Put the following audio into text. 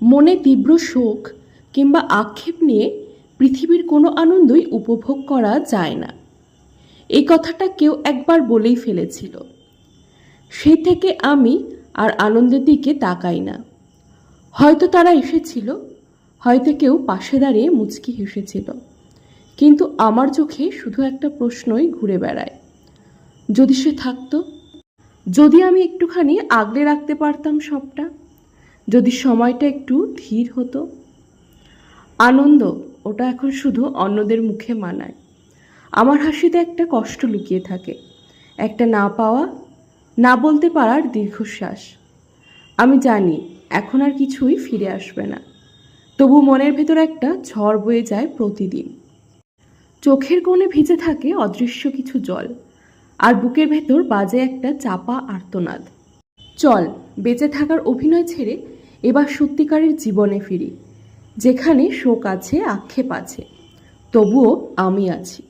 মনে তীব্র শোক কিংবা আক্ষেপ নিয়ে পৃথিবীর কোনো আনন্দই উপভোগ করা যায় না, এই কথাটা কেউ একবার বলেই ফেলেছিল। সেই থেকে আমি আর আনন্দের দিকে তাকাই না। হয়তো তারা এসেছিল, হয়তো কেউ পাশে দাঁড়িয়ে মুচকি হেসেছিল, কিন্তু আমার চোখে শুধু একটা প্রশ্নই ঘুরে বেড়ায়, যদি সে থাকতো, যদি আমি একটুখানি আগলে রাখতে পারতাম সবটা, যদি সময়টা একটু ধীর হতো। আনন্দ ওটা এখন শুধু অন্যদের মুখে মানায়। আমার হাসিতে একটা কষ্ট লুকিয়ে থাকে, একটা না পাওয়া, না বলতে পারার দীর্ঘশ্বাস। আমি জানি এখন আর কিছুই ফিরে আসবে না, তবু মনের ভেতর একটা ঝড় বয়ে যায় প্রতিদিন। চোখের কোণে ভিজে থাকে অদৃশ্য কিছু জল, আর বুকের ভেতর বাজে একটা চাপা আর্তনাদ। চল বেঁচে থাকার অভিনয় ছেড়ে এবার সত্যিকারের জীবনে ফিরি, যেখানে শোক আছে, আক্ষেপ আছে, তবুও আমি আছি।